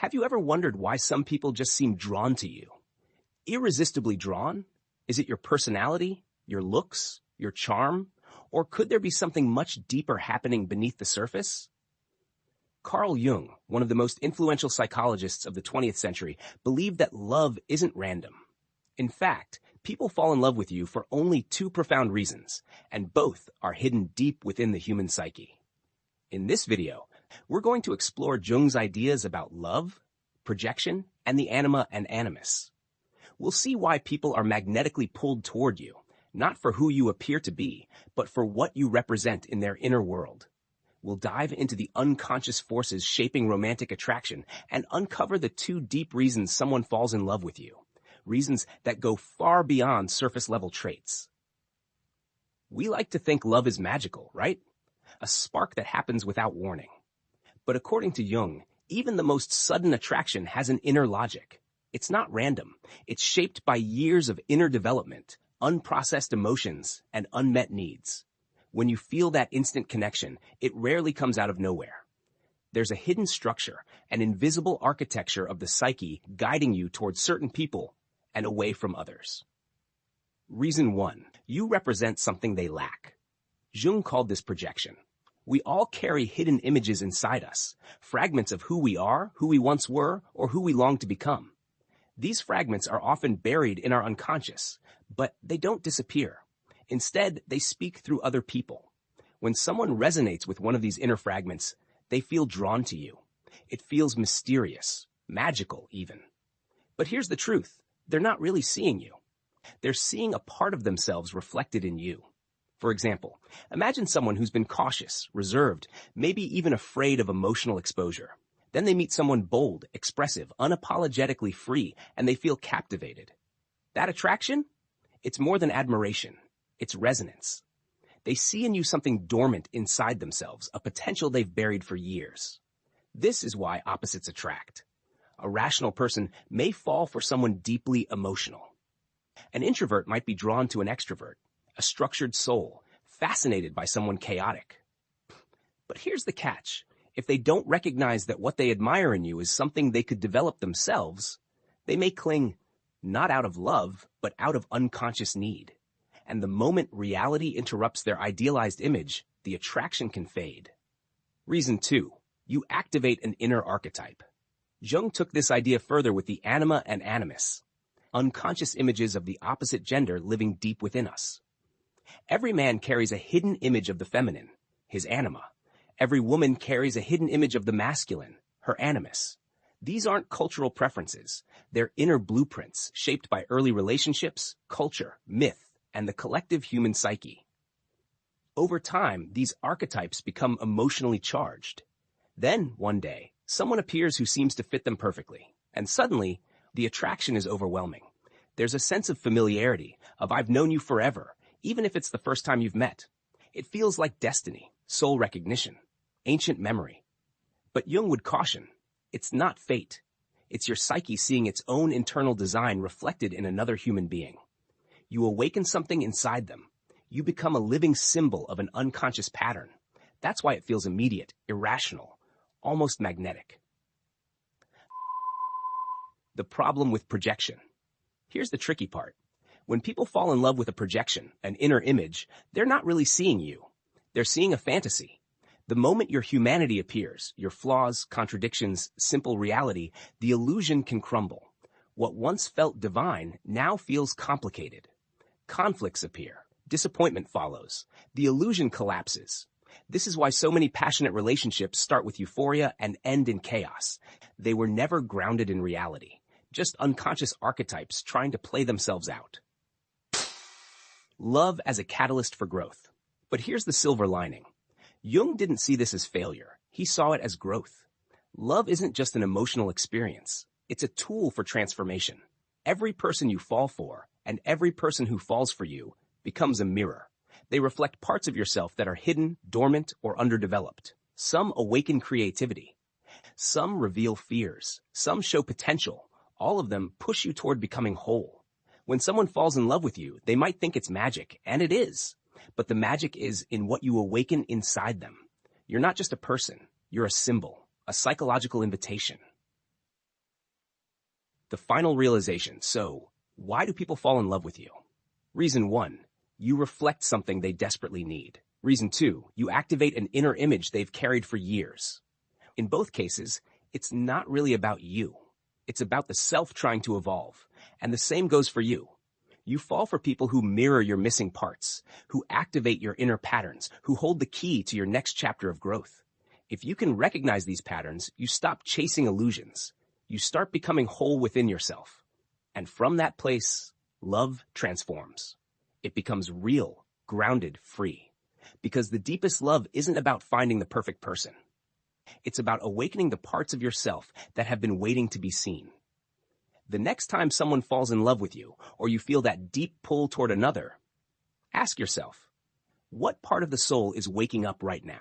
Have you ever wondered why some people just seem drawn to you? Irresistibly drawn? Is it your personality, your looks, your charm? Or could there be something much deeper happening beneath the surface? Carl Jung, one of the most influential psychologists of the 20th century, believed that love isn't random. In fact, people fall in love with you for only two profound reasons, and both are hidden deep within the human psyche. In this video, we're going to explore Jung's ideas about love, projection, and the anima and animus. We'll see why people are magnetically pulled toward you, not for who you appear to be, but for what you represent in their inner world. We'll dive into the unconscious forces shaping romantic attraction and uncover the two deep reasons someone falls in love with you, reasons that go far beyond surface-level traits. We like to think love is magical, right? A spark that happens without warning. But according to Jung, even the most sudden attraction has an inner logic. It's not random. It's shaped by years of inner development, unprocessed emotions, and unmet needs. When you feel that instant connection, it rarely comes out of nowhere. There's a hidden structure, an invisible architecture of the psyche guiding you towards certain people and away from others. Reason 1. You represent something they lack. Jung called this projection. We all carry hidden images inside us, fragments of who we are, who we once were, or who we long to become. These fragments are often buried in our unconscious, but they don't disappear. Instead, they speak through other people. When someone resonates with one of these inner fragments, they feel drawn to you. It feels mysterious, magical even. But here's the truth. They're not really seeing you. They're seeing a part of themselves reflected in you. For example, imagine someone who's been cautious, reserved, maybe even afraid of emotional exposure. Then they meet someone bold, expressive, unapologetically free, and they feel captivated. That attraction? It's more than admiration. It's resonance. They see in you something dormant inside themselves, a potential they've buried for years. This is why opposites attract. A rational person may fall for someone deeply emotional. An introvert might be drawn to an extrovert, a structured soul, fascinated by someone chaotic. But here's the catch. If they don't recognize that what they admire in you is something they could develop themselves, they may cling not out of love, but out of unconscious need. And the moment reality interrupts their idealized image, the attraction can fade. Reason 2. You activate an inner archetype. Jung took this idea further with the anima and animus, unconscious images of the opposite gender living deep within us. Every man carries a hidden image of the feminine, his anima. Every woman carries a hidden image of the masculine, her animus. These aren't cultural preferences. They're inner blueprints shaped by early relationships, culture, myth, and the collective human psyche. Over time, these archetypes become emotionally charged. Then, one day, someone appears who seems to fit them perfectly, and suddenly, the attraction is overwhelming. There's a sense of familiarity, of I've known you forever, even if it's the first time you've met. It feels like destiny, soul recognition, ancient memory. But Jung would caution, it's not fate. It's your psyche seeing its own internal design reflected in another human being. You awaken something inside them. You become a living symbol of an unconscious pattern. That's why it feels immediate, irrational, almost magnetic. The problem with projection. Here's the tricky part. When people fall in love with a projection, an inner image, they're not really seeing you. They're seeing a fantasy. The moment your humanity appears, your flaws, contradictions, simple reality, the illusion can crumble. What once felt divine now feels complicated. Conflicts appear. Disappointment follows. The illusion collapses. This is why so many passionate relationships start with euphoria and end in chaos. They were never grounded in reality, just unconscious archetypes trying to play themselves out. Love as a catalyst for growth. But here's the silver lining. Jung didn't see this as failure. He saw it as growth. Love isn't just an emotional experience. It's a tool for transformation. Every person you fall for, and every person who falls for you, becomes a mirror. They reflect parts of yourself that are hidden, dormant, or underdeveloped. Some awaken creativity. Some reveal fears. Some show potential. All of them push you toward becoming whole. When someone falls in love with you, they might think it's magic, and it is. But the magic is in what you awaken inside them. You're not just a person. You're a symbol, a psychological invitation. The final realization. So, why do people fall in love with you? Reason 1. You reflect something they desperately need. Reason 2. You activate an inner image they've carried for years. In both cases, it's not really about you. It's about the self trying to evolve. And the same goes for you. You fall for people who mirror your missing parts, who activate your inner patterns, who hold the key to your next chapter of growth. If you can recognize these patterns, you stop chasing illusions. You start becoming whole within yourself. And from that place, love transforms. It becomes real, grounded, free. Because the deepest love isn't about finding the perfect person. It's about awakening the parts of yourself that have been waiting to be seen. The next time someone falls in love with you, or you feel that deep pull toward another, ask yourself, what part of the soul is waking up right now?